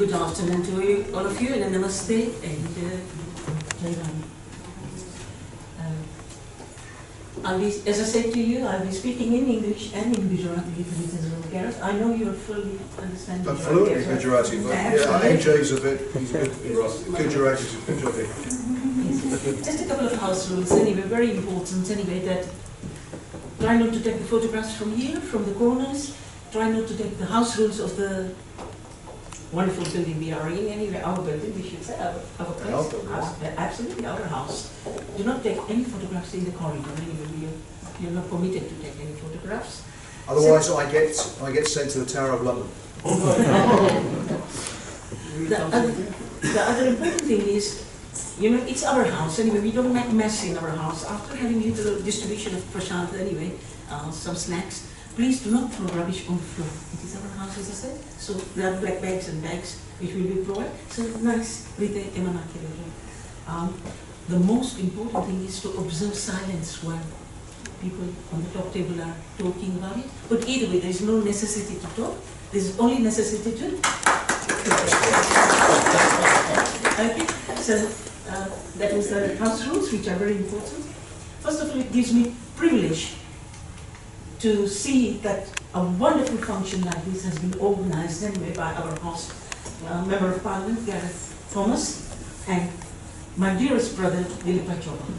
good afternoon to all of you, and namaste, and Jai Ram. As I said to you, I'll be speaking in English and in Gujarati for Mrs. Gareth. I know you're fully understand I'm fluent in Gujarati, but yeah, AJ's a bit, he's a bit Gujarati to Punjabi. Just a couple of house rules, anyway, very important, anyway, that try not to take the photographs from here, from the corners, try not to take the house rules of the wonderful building we are in, anyway, our building, we should say, our place, absolutely our house. Do not take any photographs in the corridor, anyway, you're not permitted to take any photographs. Otherwise, so, I get sent to the Tower of London. The other important thing is, you know, it's our house, anyway, we don't make mess in our house. After having little distribution of prashant, anyway, some snacks, please do not throw rubbish on the floor. It is our house, as I said. So there are black bags and bags which will be provided. So nice, with the emanaki. The most important thing is to observe silence while people on the top table are talking about it. But either way, there is no necessity to talk. There is only necessity to. Okay. So that was the house rules, which are very important. First of all, it gives me privilege to see that a wonderful function like this has been organized anyway by our host, Member of Parliament, Gareth Thomas, and my dearest brother, Dilip Chauhan.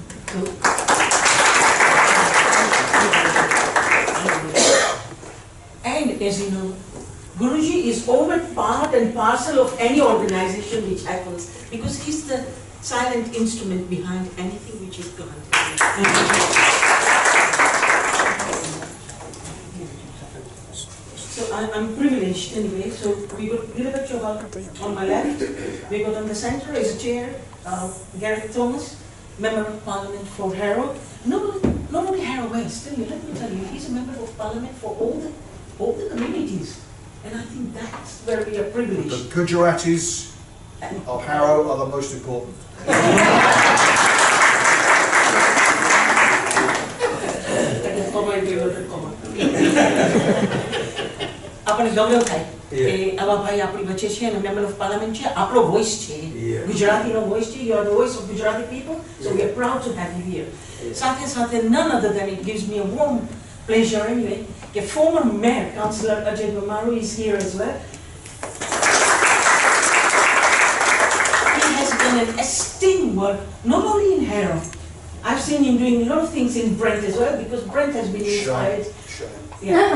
And as you know, Guruji is always part and parcel of any organization which happens, because he's the silent instrument behind anything which is granted. So I'm privileged anyway. So we got Dilip Chauhan on my left. We got on the center is a chair, Gareth Thomas, Member of Parliament for Harrow. Not only Harrow West. Let me tell you, he's a Member of Parliament for all the communities, and I think that's where we are privileged. The Gujaratis of Harrow are the most important. આપણે ગૌરવ થાય કે આવા ભાઈ આપણી વચ્ચે છે અને member of parliament છે, આપણો વોઇસ છે, ગુજરાતીનો વોઇસ છે. You are the voice of Gujarati people, so we are proud to have you here. સાથે સાથે none other than it gives me a warm pleasure anyway કે former mayor councillor Ajay Mamaru is here as well. He has done an esteemed work not only in Harrow. I've seen him doing a lot of things in Brent as well, because Brent has been inspired. Yeah.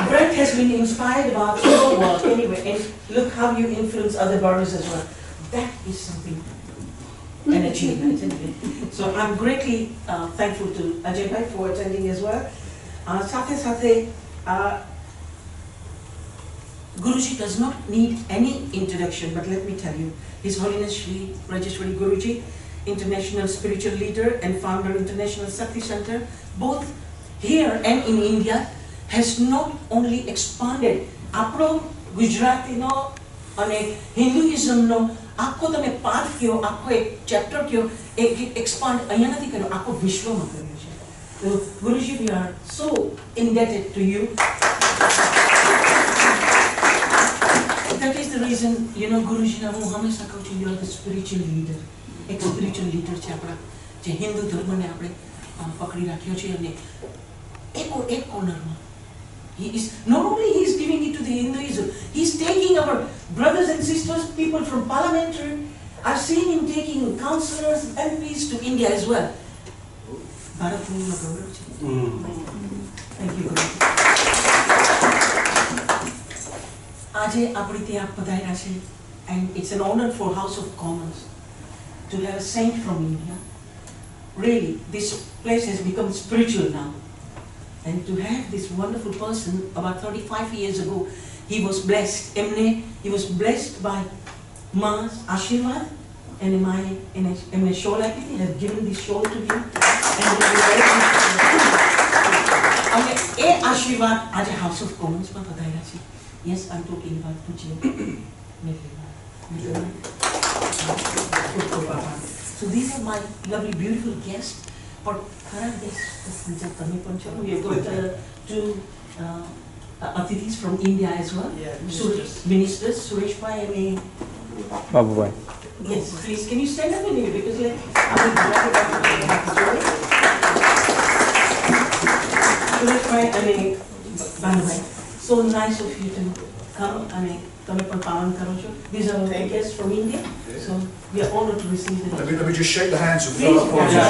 Brent has been inspired about your work anyway, and look how you influence other boroughs as well. That is something, an achievement anyway. So I'm greatly thankful to Ajay Bhai for attending as well. Sathe, Guruji does not need any introduction, but let me tell you, His Holiness Shri Rajeshwari Guruji, international spiritual leader and founder of International Sakti Center, both here and in India, has not only expanded Apro Gujarati no and Hinduism no આખો તમે પાઠ કયો, આખો એક chapter કયો, એક expand અહીંયા નથી કર્યો, આખો વિશ્વમાં કર્યો છે. So Guruji, we are so indebted to you. That is the reason, you know, Guruji, હું હંમેશા કહું છું, you are the spiritual leader. એક spiritual leader છે આપણા, જે હિન્દુ ધર્મને આપણે પકડી રાખ્યો છે, અને એક કોર્નરમાં. He is not only he is giving it to the Hinduism, he is taking our brothers and sisters, people from parliamentary. I've seen him taking councillors, MPs to India as well. Thank you, Guru. Aaj apni ત્યાં પધાર્યા છે, and it's an honor for House of Commons to have a saint from India. Really, this place has become spiritual now. And to have this wonderful person, about 35 years ago, he was blessed. He was blessed by Ma's Ashirwad, and my shawl has given this shawl to him. And Ashirwad at the House of Commons. Yes, I'm talking about Puji. So these are my lovely, beautiful guests. For current guests, we have got two Atithis from India as well. Yeah, Ministers, Suresh Bhai and Babu Bhai. yes, please, can you stand up anyway, because like, I will wrap it up. Suresh Bhai and Banu Bhai, so nice of you to come, તમે પણ પાવન કરો છો. These are our guests from India, so we are honored to receive them. Let me just shake the hands of Please. fellow politicians.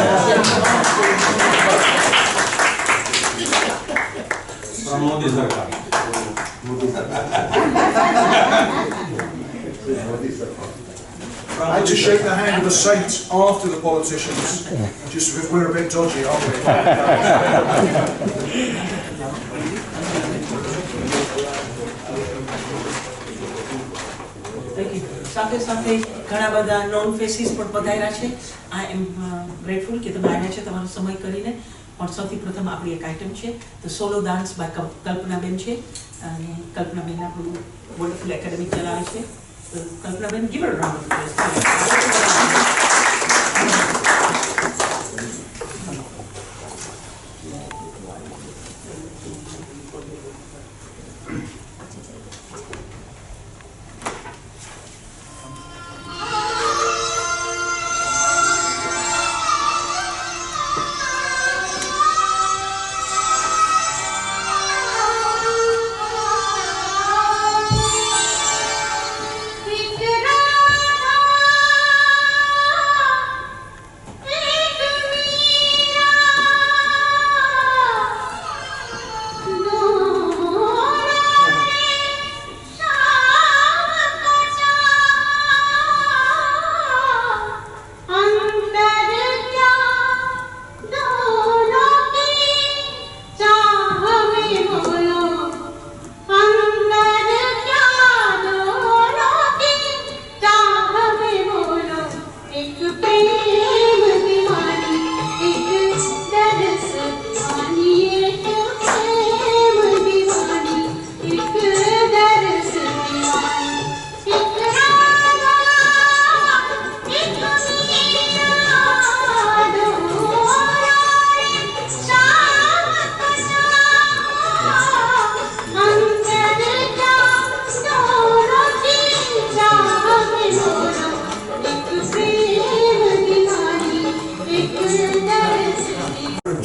I had to shake the hand of the saint after the politicians, just because we're a bit dodgy, aren't we? Thank you. સાથે સાથે ઘણા બધા non faces પણ પધાર્યા છે. આઈ એમ grateful કે તમે આવ્યા છે તમારો સમય કરીને. પણ સૌથી પ્રથમ આપણી એક આઇટમ છે તો સોલો ડાન્સ બાય કલ્પનાબેન છે અને કલ્પનાબેન આપણું વન્ડરફુલ એકેડેમી ચલાવે છે. તો Kalpanaben, give her a round of applause.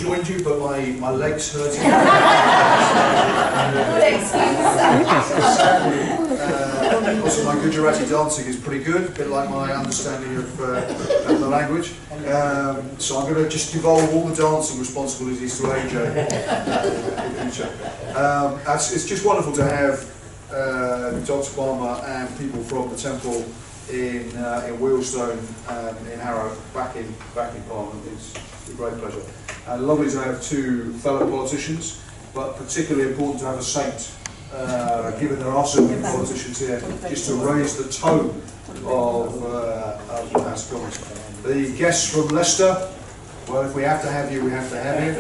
Joined you, but my legs hurting. Also, my Gujarati dancing is pretty good, a bit like my understanding of the language. So I'm going to just devolve all the dancing responsibilities to AJ in future. It's just wonderful to have Dr. Palmer and people from the temple in Wheelstone, in Harrow, back in Parliament. It's a great pleasure. And lovely to have two fellow politicians, but particularly important to have a saint, given there are so many politicians here, just to raise the tone of the House of Commons. The guests from Leicester, well, if we have to have you, we have to have you.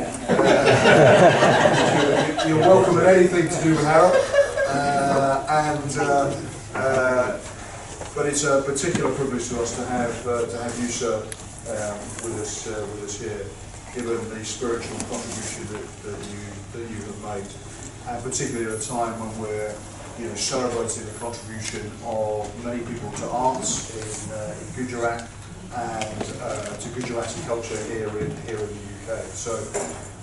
You're welcome at anything to do with Harrow. But it's a particular privilege to us to have you, sir, with us here, given the spiritual contribution that you have made, and particularly at a time when we're celebrating the contribution of many people to arts in Gujarat and to Gujarati culture here in the UK. So,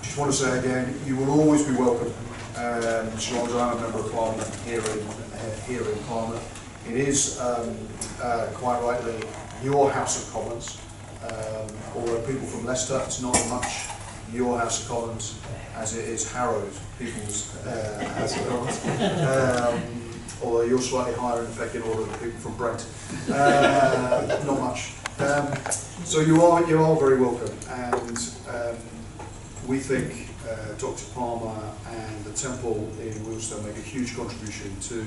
just want to say again, you will always be welcome, as long as I'm a member of Parliament here in Parliament. It is quite rightly your House of Commons. Although people from Leicester, it's not as much your House of Commons as it is Harrow's people's House of Commons. Although you're slightly higher in the pecking order than people from Brent. Not much. So you are very welcome, and we think Dr. Palmer and the temple in Wheelstone make a huge contribution to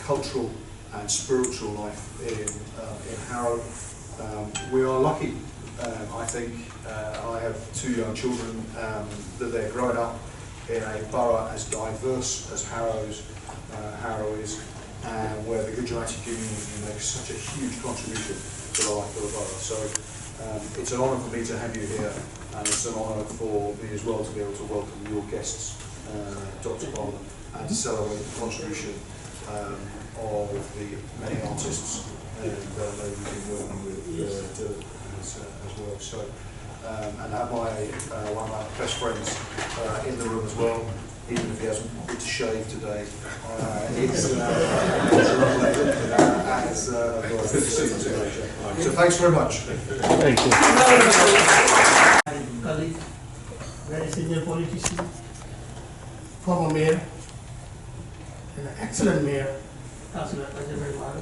cultural and spiritual life in Harrow. We are lucky, I think. I have two young children that they're growing up in a borough as diverse as Harrow is, and where the Gujarati community makes such a huge contribution to the life of the borough. So it's an honour for me to have you here, and it's an honour for me as well to be able to welcome your guests Dr. Bond, and to celebrate the contribution of the many artists and those we've been working with Dylan as well. So, and I have one of my best friends in the room as well, even if he hasn't been to shave today. It's lovely. Good to see you too. So thanks very much. Thank you. Colleague, very senior politician, former mayor, and an excellent mayor, Councillor Ajay Maru.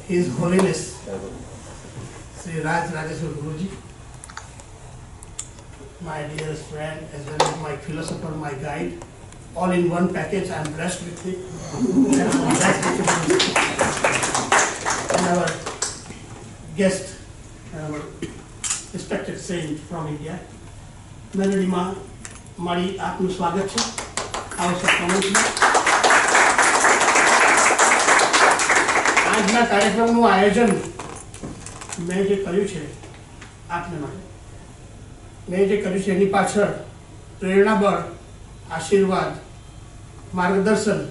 His Holiness Sri Raj Rajeshwar Guruji, my dearest friend, as well as my philosopher, my guide, all in one package. I'm blessed with it. And I'm blessed with it. And our guest, our respected saint from India, Melody Ma, મારી આપનું સ્વાગત છે house of કોમન્સમાં. આજના કાર્યક્રમનું આયોજન મેં જે કર્યું છે આપને માટે, મેં જે કર્યું છે એની પાછળ પ્રેરણાબળ, આશીર્વાદ, માર્ગદર્શન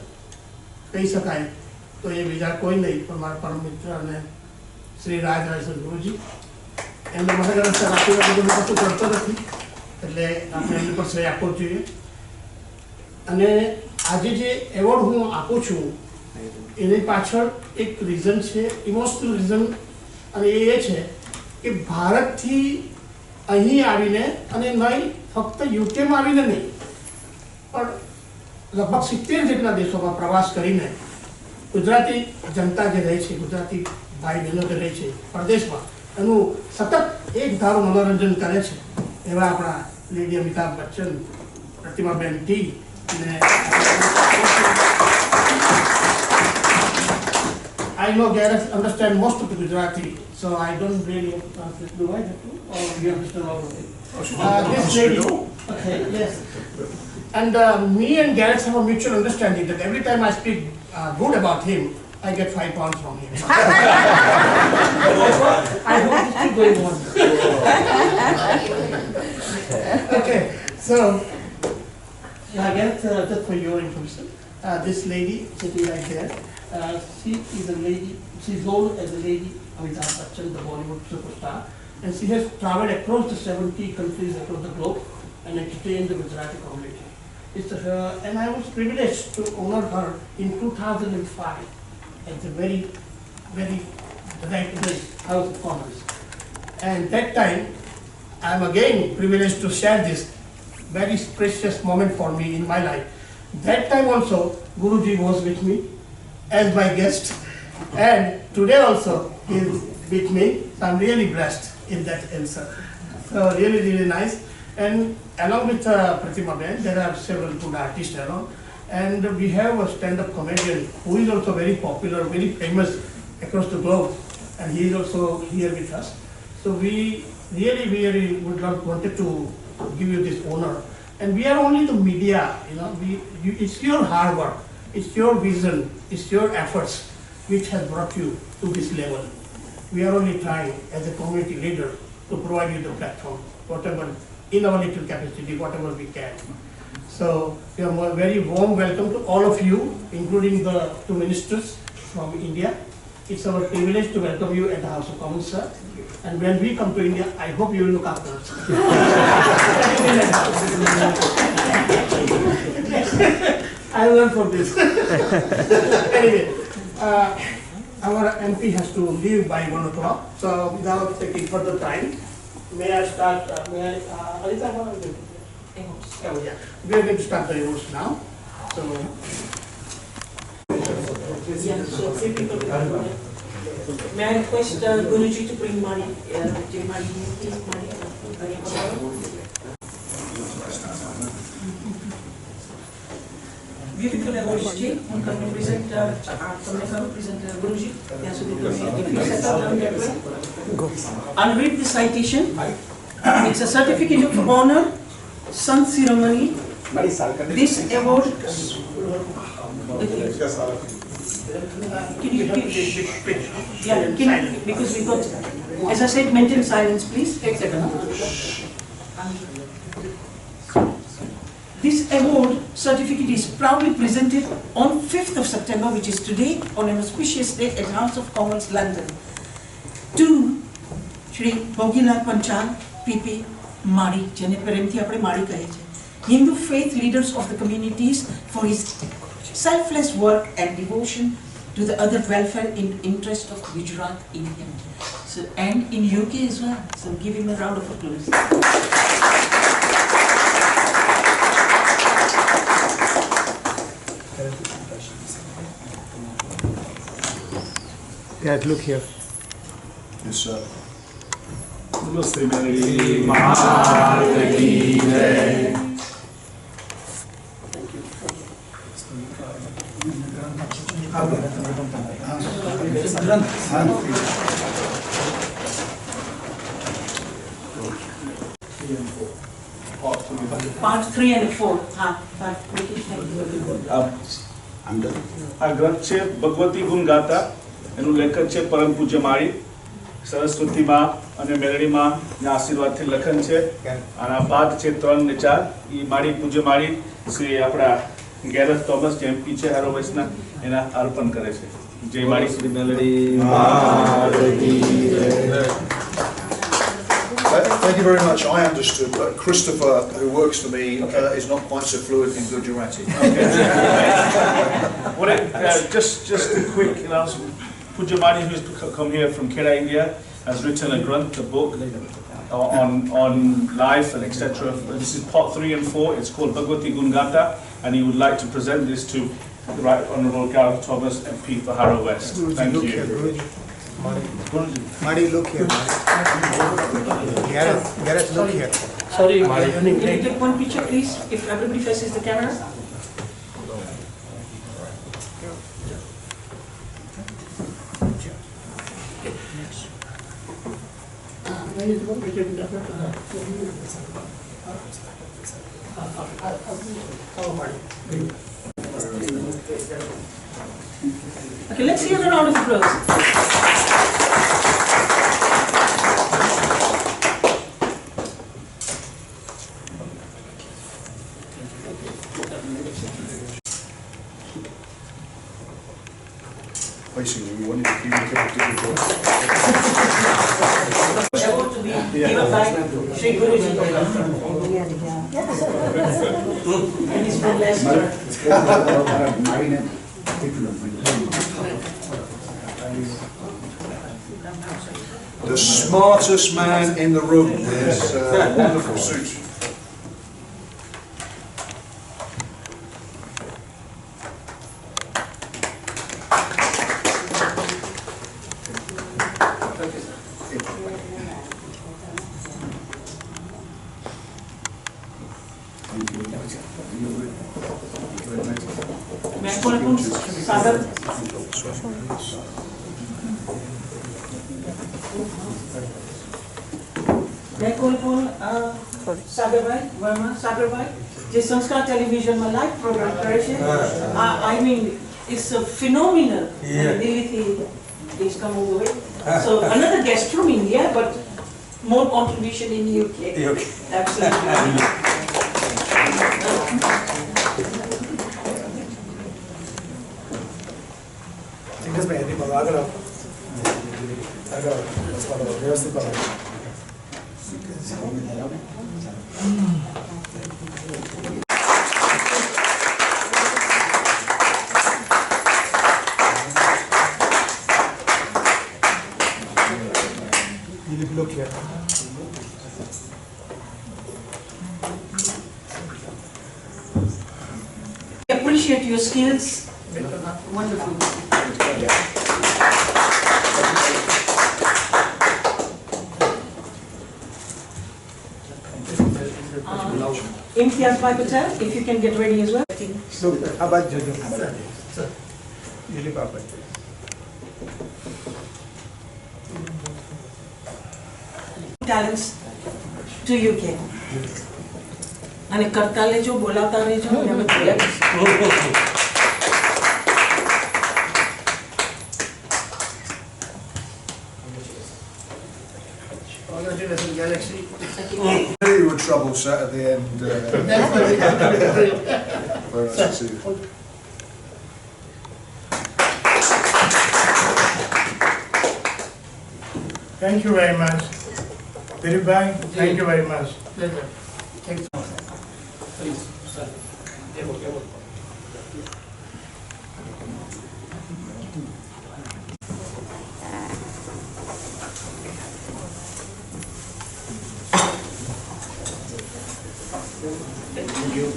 કહી શકાય તો એ બીજા કોઈ નહીં પણ મારા પરમ મિત્ર અને શ્રી રાજ રાજેશ્વર ગુરુજી. એમને મહારાજ સર આશીર્વાદ બધું કશું કરતો નથી એટલે આપણે એની પર શ્રેય આપવો જ જોઈએ. અને આજે જે એવોર્ડ હું આપું છું એની પાછળ એક રીઝન છે, ઇમોશનલ રીઝન, અને એ છે કે ભારતથી અહીં આવીને અને નહીં ફક્ત યુકેમાં આવીને નહીં પણ લગભગ 70 જેટલા દેશોમાં પ્રવાસ કરીને ગુજરાતી જનતા જે રહે છે, ગુજરાતી ભાઈ બહેનો જે રહે છે પરદેશમાં, એનું સતત એક ધારું મનોરંજન કરે છે એવા આપણા લેડી અમિતાભ બચ્ચન, પ્રતિમાબેન ટી અને I know Gareth understand most of the Gujarati, so I don't really translate. Do I have to? Or you understand all of it? This lady, okay, yes. And me and Gareth have a mutual understanding that every time I speak good about him, I get 5 pounds from him. I hope it's still going on. Okay, so Gareth, just for your information, this lady sitting right there, she is a lady, she's known as a lady Amitabh Bachchan, the Bollywood superstar, and she has traveled across the 70 countries across the globe and entertained the Gujarati community. It's her, and I was privileged to honor her in 2005 at the very right place, House of Commons. And that time, I'm again privileged to share this very precious moment for me in my life. That time also, Guruji was with me as my guest, and today also he is with me. So I'm really blessed in that answer. So really, really nice. And along with Pratima Ben, there are several good artists around, and we have a stand-up comedian who is also very popular, very famous across the globe, and he is also here with us. So we really would wanted to give you this honor. And we are only the media, it's your hard work, it's your vision, it's your efforts which has brought you to this level. We are only trying as a community leader to provide you the platform, whatever, in our little capacity, whatever we can. So, you are very warm welcome to all of you, including the 2 ministers from India. It's our privilege to welcome you at the House of Commons, sir. And when we come to India, I hope you will look after us. I learned from this. Anyway, our MP has to leave by 1 o'clock. So, without taking further time, may I start? Alita, what are you doing? Oh, yeah. We are going to start the awards now. So, May I request Guruji to bring Mari, beautiful awards team. Can you present, Guruji? Yes, if you set up down that way. I'll read the citation. It's a certificate of honor, Sant Ceremony. This award. Because we got, as I said, maintain silence, please. Take a second. This award certificate is proudly presented on 5th of September, which is today, on an auspicious day at House of Commons, London, to Shri Bogilal Panchal, PP, Mari, jene premthi apne Mari kahe chhe, Hindu faith leaders of the communities, for his selfless work and devotion to the other welfare in interest of Gujarat, India. So, and in UK as well. So give him a round of applause. Yeah, look here. Yes, sir. Namaste, Melody. Mata ki jai. Part 3 and 4. Part 3. આ ગ્રંથ છે ભગવતી ગુણ ગાતા. એનું લેખક છે પરમ પૂજ્ય માળી સરસ્વતી માં અને મેલડી માં ના આશીર્વાદથી લખન છે. અને આ પાઠ છે 3 ને 4. એ માળી પૂજ્ય માળી શ્રી આપણા ગેરથ થોમસ જે એમપી છે હારોવેસના એના અર્પણ કરે છે. જય માળી Shri Meldi. Thank you very much. I understood that Christopher, who works for me, is not quite so fluent in Gujarati. Just a quick announcement. Pujya Mani, who's come here from Kerala, India, has written a Granth, a book on life and etc. This is part 3 and 4. It's called Bhagavati Gungata, and he would like to present this to the Right Honourable Gareth Thomas, MP for Harrow West. Thank you. Madi, look here. Gareth, look here. Sorry, Can you take one picture, please, if everybody faces the camera? Okay, let's hear a round of applause. Basically, we wanted to communicate with people. Award to be given by Sri Guruji. And he's from Leicester. The smartest man in the room in this wonderful suit. May I call upon Sagar? May I call upon Sagar Bhai, Verma, Sagar Bhai? જે સંસ્કાર ટેલિવિઝનમાં live programme કરે છે. I mean, it's a phenomenal. Delhi is come over here. So another guest from India, but more contribution in UK. Absolutely. Look here. Appreciate your skills. Wonderful. Imtiaz Bhai Patel, if you can get ready as well. Look, Abad Jojo. Lily Papa. Talents to UK. અને કરતા લેજો, બોલાવતા રહેજો, અમે બોલ્યા કરીશું. Congratulations, galaxy. I knew you were trouble sat at the end. That's why we got the drill. Very nice to see you. Thank you very much. Dilip Bhai, thank you very much. Pleasure. Thanks. Please, sir.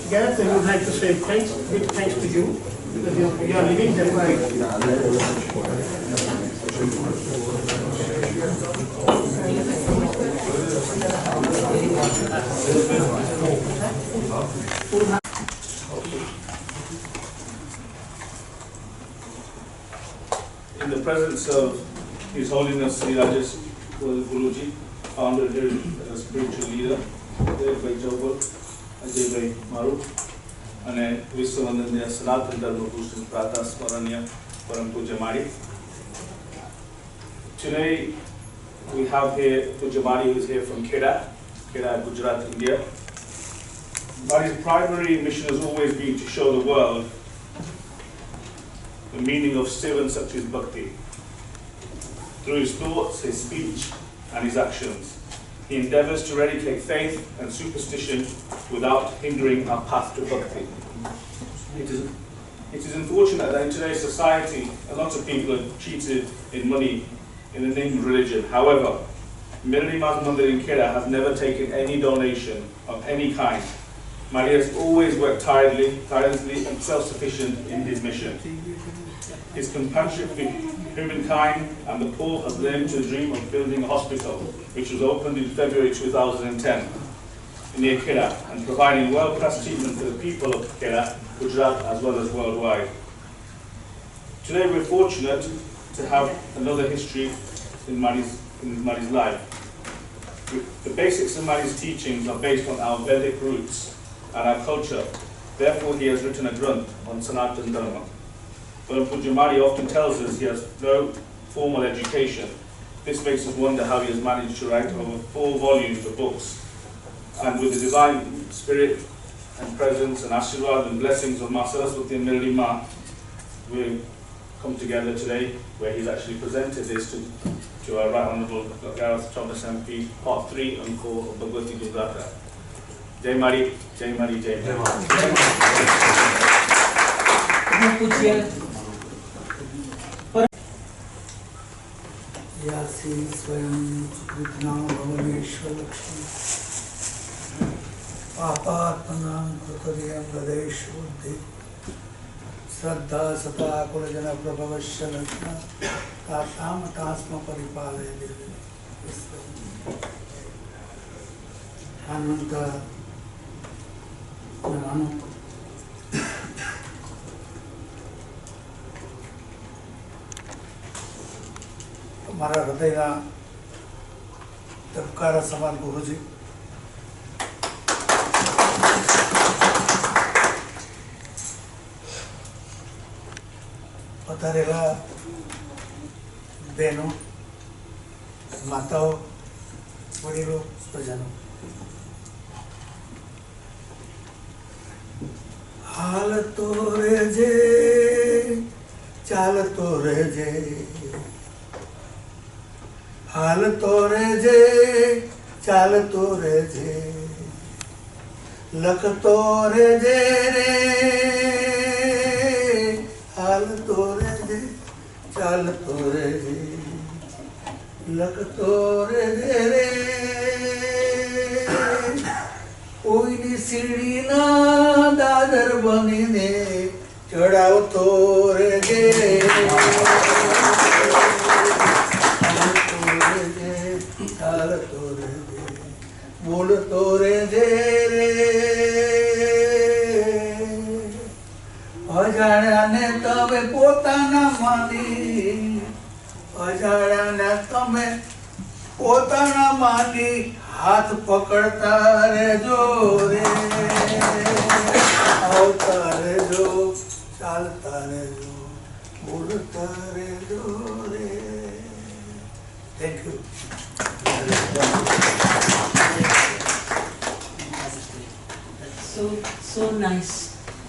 Gareth, I would like to say thanks, big thanks to you, because you are living that way. In the presence of His Holiness Sri Rajas Guruji, founder here as a spiritual leader, Dev Bhai Jawal, Ajay Bhai Maru, and Vishwanandanya Sanatan Dharma Bhushan Prata Smaranya Param Puja Mari. Today we have here Puja Mari, who is here from Kheda, Gujarat, India. Mari's primary mission has always been to show the world the meaning of Sivan Satchit Bhakti. Through his thoughts, his speech, and his actions, he endeavors to eradicate faith and superstition without hindering our path to Bhakti. It is unfortunate that in today's society, a lot of people are cheated in money in the name of religion. However, Mirani Mat Mandir in Kheda has never taken any donation of any kind. Mari has always worked tirelessly and self-sufficient in his mission. His compassion for humankind and the poor has led him to the dream of building a hospital, which was opened in February 2010 near Kheda, and providing world-class treatment for the people of Kheda, Gujarat, as well as worldwide. Today we're fortunate to have another history in Mari's life. The basics of Mari's teachings are based on our Vedic roots and our culture. Therefore, he has written a Granth on Sanatan Dharma. But Puja Mari often tells us he has no formal education. This makes us wonder how he has managed to write over 4 volumes of books. And with the divine spirit and presence and Ashirwad and blessings of Ma Saraswati and Mirani Ma, we come together today where he's actually presented this to our Right Honourable Gareth Thomas MP, Part 3 and 4 of Bhagavati Gita. Jai Mari, Jai Mari, Jai Mari. यासी स्वयं कृतनां भवनेश्वर लक्ष्मी पापात्मनां कृतदयं गदेश बुद्धि श्रद्धा सता कुलजन प्रभवश्य लक्ष्मण तासाम तास्म परिपालय देवी हनुमंत મારા હૃદયના ધબકારા સમાન ગુરુજી, પધારેલા બહેનો, માતાઓ, વડીલો, સ્વજનો, હાલતો રહેજે, ચાલતો રહેજે, हालतो रहजे, चालतो रहजे, लखतो रहजे रे, हालतो रहजे, चालतो रहजे, लखतो रहजे रे, कोईनी सीढ़ी ना दादर बनीने चढ़ावतो रहजे, बोलतो रहजे रे, अजाण्याने तमे पोताना मानी, अजाण्याने तमे पोताना मानी, हाथ पकड़ता रहजो रे, आवता रहजो, चालता रहजो, बोलता रहजो रे. Thank you. so nice.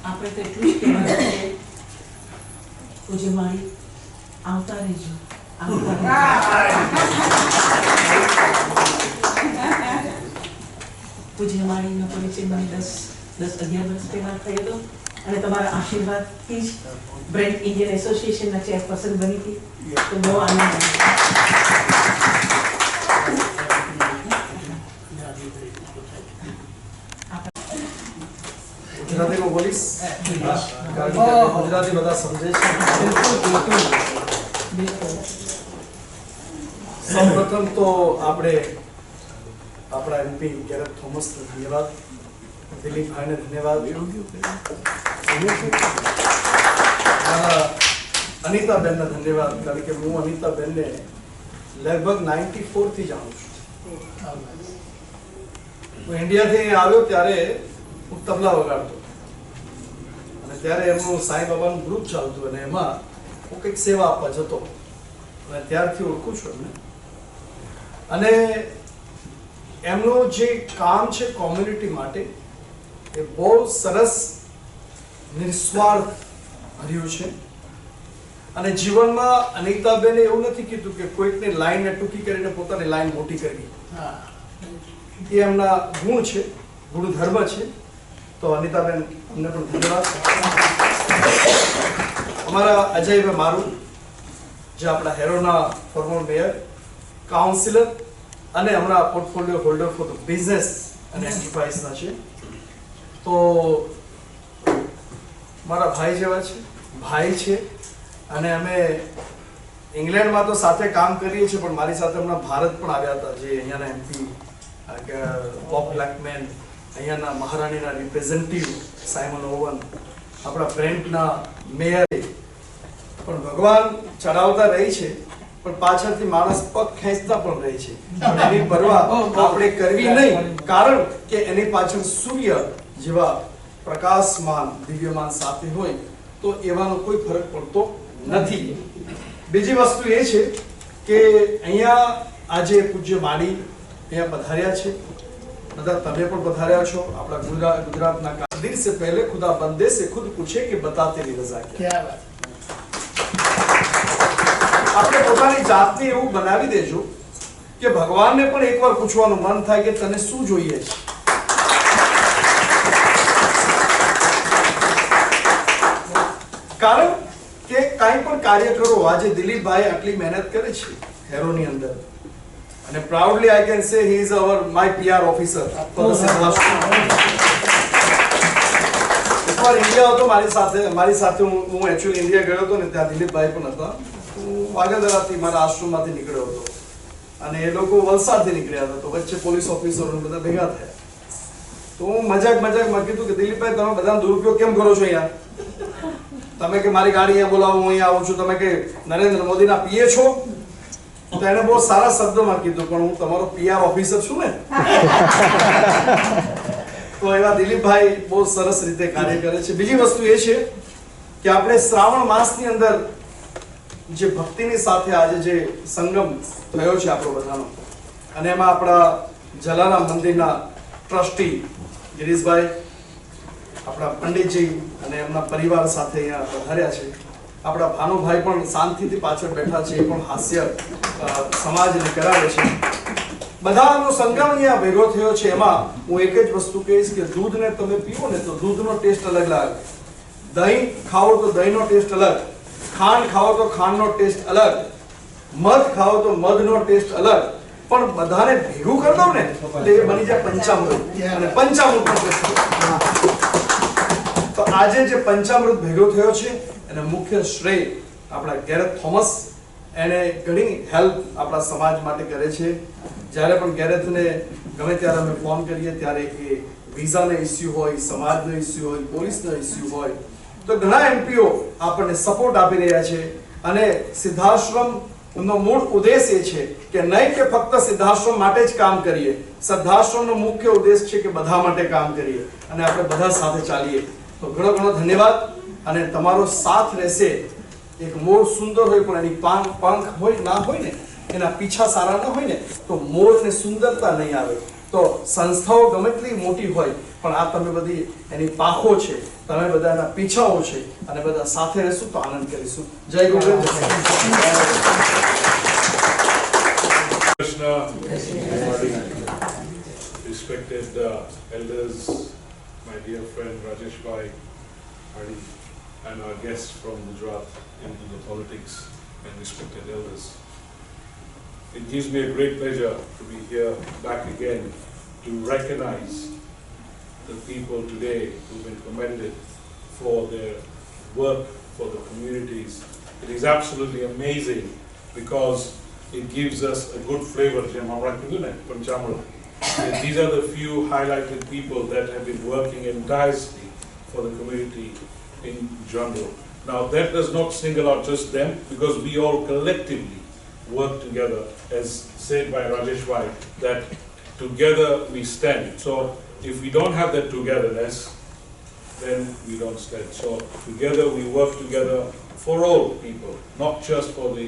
આપણે તો એટલું જ કહેવાનું છે પૂજ્ય માળી આવતા રહેજો આવતા પૂજ્ય માળીનો પરિચય મને 10-11 વર્ષ પહેલા થયો હતો અને તમારા આશીર્વાદથી જ બ્રેન્ડ ઇન્ડિયન એસોસિએશનના ચેરપર્સન બની હતી તો બહુ આનંદ ગુજરાતીમાં બોલીશ કારણ કે ગુજરાતી બધા સમજે છે સૌપ્રથમ તો આપણે આપણા એમપી ગેરેથ થોમસને ધન્યવાદ, દિલીપભાઈને ધન્યવાદ, મારા અનિતાબેનને ધન્યવાદ કારણ કે હું અનિતાબેનને લગભગ 94 થી જાણું છું. હું ઇન્ડિયાથી આવ્યો ત્યારે હું તબલા વગાડતો અને ત્યારે એમનું સાંઈ બાબાનું ગ્રુપ ચાલતું અને એમાં હું કંઈક સેવા આપવા જતો અને ત્યારથી ઓળખું છું એમને. અને એમનું જે કામ છે કોમ્યુનિટી માટે એ બહુ સરસ નિસ્વાર્થ ભર્યું છે. અને જીવનમાં અનિતાબેને એવું નથી કીધું કે કોઈકની લાઈનને ટૂંકી કરીને પોતાની લાઈન મોટી કરવી. એ એમના ગુણ છે, ગુણધર્મ છે. તો અનિતાબેન અમને પણ ધન્યવાદ. અમારા અજયભાઈ મારું જે આપણા હેરોના ફોર્મર મેયર, કાઉન્સિલર અને હમણાં portfolio holder for the business અને એન્ટરપ્રાઇઝના છે. તો મારા ભાઈ જેવા છે, ભાઈ છે અને અમે ઇંગ્લેન્ડમાં તો સાથે કામ કરીએ છીએ પણ મારી સાથે હમણાં ભારત પણ આવ્યા હતા જે અહીંયાના એમપી બોબ બ્લેકમેન, અહીંયાના મહારાણીના રિપ્રેઝેન્ટેટિવ સાયમન ઓવન, આપણા બ્રેન્ટના મેયર. પણ ભગવાન ચડાવતા રહી છે પણ પાછળથી માણસ પગ ખેંચતા પણ રહે છે. પણ એની પરવા આપણે કરવી નહીં કારણ કે એની પાછળ સૂર્ય જેવા પ્રકાશમાન દિવ્યમાન સાથે હોય તો એવાનો કોઈ ફરક પડતો નથી. બીજી વસ્તુ એ છે કે અહીંયા આજે પૂજ્ય માળી અહીંયા પધાર્યા છે. બધા તમે પણ પધાર્યા છો. આપણા ગુજરાતના કાદિર સે પહેલે ખુદા બંદે સે ખુદ પૂછે કે બતા તેરી રઝા ક્યા. આપણે પોતાની જાતને એવું બનાવી દેજો કે ભગવાનને પણ એકવાર પૂછવાનું મન થાય કે તને શું જોઈએ છે. કારણ કે કાંઈ પણ કાર્ય કરો, આજે દિલીપભાઈ આટલી મહેનત કરે છે હેરોની અંદર અને proudly I can say he is my PR officer for the એકવાર ઇન્ડિયા હતો મારી સાથે હું એકચ્યુઅલી ઇન્ડિયા ગયો હતો ને ત્યાં દિલીપભાઈ પણ હતા. હું વાગદરાથી મારા આશ્રમમાંથી નીકળ્યો હતો અને એ લોકો વલસાડથી નીકળ્યા હતા તો વચ્ચે પોલીસ ઓફિસરો બધા ભેગા થયા. તો હું મજાકમાં કીધું કે દિલીપભાઈ તમે બધાનો દુરુપયોગ કેમ કરો છો અહીંયા? તમે કે મારી ગાડી અહીંયા બોલાવો, હું અહીંયા આવું છું, તમે કે નરેન્દ્ર મોદીના પીએ છો? તો એને બહુ સારા શબ્દોમાં કીધું પણ હું તમારો પીઆર ઓફિસર છું ને. તો એવા દિલીપભાઈ બહુ સરસ રીતે કાર્ય કરે છે. બીજી વસ્તુ એ છે કે આપણે શ્રાવણ માસની અંદર જે ભક્તિની સાથે આજે જે સંગમ થયો છે આપણો બધાનો અને એમાં આપણા જલારામ મંદિરના ટ્રસ્ટી ગિરીશભાઈ, આપણા પંડિતજી અને એમના પરિવાર સાથે અહીંયા પધાર્યા છે. આપણા ભાનુભાઈ પણ શાંતિથી પાછળ બેઠા છે, એ પણ હાસ્ય સમાજને કરાવે છે. બધાનો સંગમ અહીંયા ભેગો થયો છે. એમાં હું એક જ વસ્તુ કહીશ કે દૂધને તમે પીવો ને તો દૂધનો ટેસ્ટ અલગ લાગે, દહીં ખાઓ તો દહીંનો ટેસ્ટ અલગ, ખાંડ ખાઓ તો ખાંડનો ટેસ્ટ અલગ, મધ ખાઓ તો મધનો ટેસ્ટ અલગ, પણ બધાને ભેગું કરી દો ને એટલે એ બની જાય પંચામૃત અને પંચામૃતનો ટેસ્ટ. તો આજે જે પંચામૃત ભેગો થયો છે એને મુખ્ય શ્રેય આપણા ગેરેથ થોમસ. એને ઘણી હેલ્પ આપણા સમાજ માટે કરે છે. જ્યારે પણ ગેરેથને ગમે ત્યારે અમે ફોન કરીએ ત્યારે એ વિઝાનો ઇસ્યુ હોય, સમાજનો ઇસ્યુ હોય, પોલીસનો ઇસ્યુ હોય તો ઘણા એમપીઓ આપણને સપોર્ટ આપી રહ્યા છે. અને સિદ્ધાશ્રમનો મૂળ ઉદ્દેશ એ છે કે નહીં કે ફક્ત સિદ્ધાશ્રમ માટે જ કામ કરીએ, સિદ્ધાશ્રમનો મુખ્ય ઉદ્દેશ છે કે બધા માટે કામ કરીએ અને આપણે બધા સાથે ચાલીએ. તો ઘણો ધન્યવાદ. અને તમારો સાથ રહેશે. એક મોર સુંદર હોય પણ એની પંખ હોય ના હોય ને, એના પીછા સારા ના હોય ને તો મોરને સુંદરતા નહીં આવે. તો સંસ્થાઓ ગમે તેટલી મોટી હોય પણ આ તમે બધી એની પાખો છે, તમે બધા એના પીછાઓ છે અને બધા સાથે રહેશું તો આનંદ કરીશું. જય ગુરુદેવ, જય Krishna, everybody, respected elders, my dear friend Rajesh Bhai, Hari, and our guests from Gujarat into the politics, and respected elders. It gives me a great pleasure to be here back again to recognize the people today who've been commended for their work for the communities. It is absolutely amazing because it gives us a good flavor. These are the few highlighted people that have been working tirelessly for the community in Jungle. Now that does not single out just them, because we all collectively work together, as said by Rajesh Bhai, that together we stand. So if we don't have that togetherness, then we don't stand. So together we work together for all people, not just for the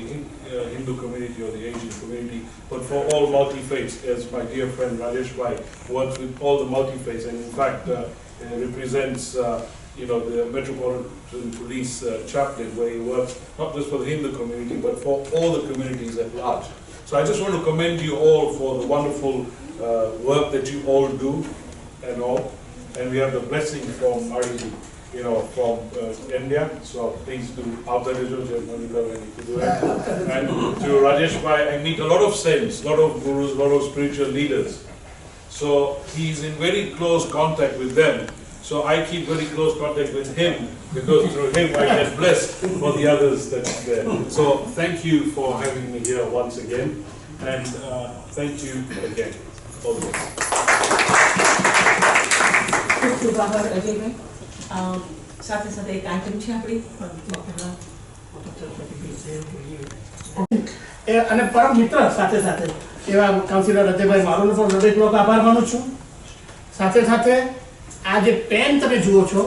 Hindu community or the Asian community, but for all multi-faiths, as my dear friend Rajesh Bhai works with all the multi-faiths, and in fact represents the Metropolitan Police chaplain, where he works not just for the Hindu community, but for all the communities at large. So I just want to commend you all for the wonderful work that you all do and all. And we have the blessing from Ari, from India. So please do. And to Rajesh Bhai, I meet a lot of saints, a lot of gurus, a lot of spiritual leaders. So he's in very close contact with them. So I keep very close contact with him, because through him I get blessed for the others that's there. So thank you for having me here once again, and thank you again. All the best. સાથે સાથે એક item છે આપણી અને પરમ મિત્ર સાથે સાથે એવા કાઉન્સિલર અજયભાઈ મારોનો પણ હૃદયપૂર્વક આભાર માનું છું. સાથે સાથે આ જે પેન તમે જુઓ છો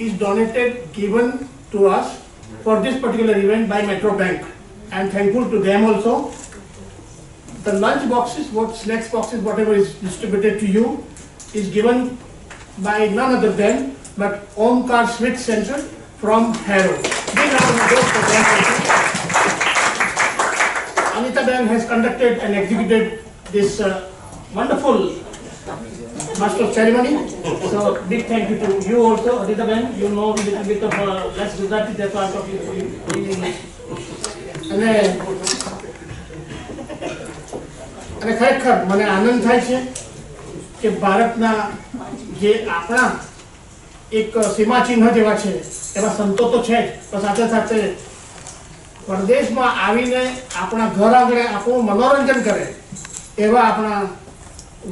is donated, given to us for this particular event by Metro Bank. I am thankful to them also. The lunch boxes, snacks boxes, whatever is distributed to you is given by none other than but Omkar Smith Center from Harrow. Big round of applause for them also. Anita Ben has conducted and executed this wonderful master of ceremony. So big thank you to you also, Anita Ben. You know a little bit of less Gujarati, that's why I'm talking to you in English. અને ખરેખર મને આનંદ થાય છે કે ભારતના જે આપણા એક સીમા ચિહ્ન જેવા છે એવા સંતો તો છે જ, પણ સાથે સાથે પરદેશમાં આવીને આપણા ઘર આંગણે આપણું મનોરંજન કરે એવા આપણા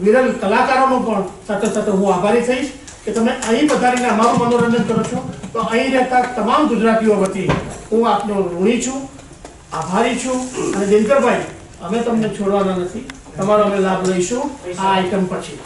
વિરલ કલાકારોનો પણ સાથે સાથે હું આભારી થઈશ કે તમે અહીં પધારીને અમારું મનોરંજન કરો છો. તો અહીં રહેતા તમામ ગુજરાતીઓ વતી હું આપનો ઋણી છું, આભારી છું. અને દિનકરભાઈ, અમે તમને છોડવાના નથી, તમારો અમે લાભ લઈશું આ આઈટમ પછી.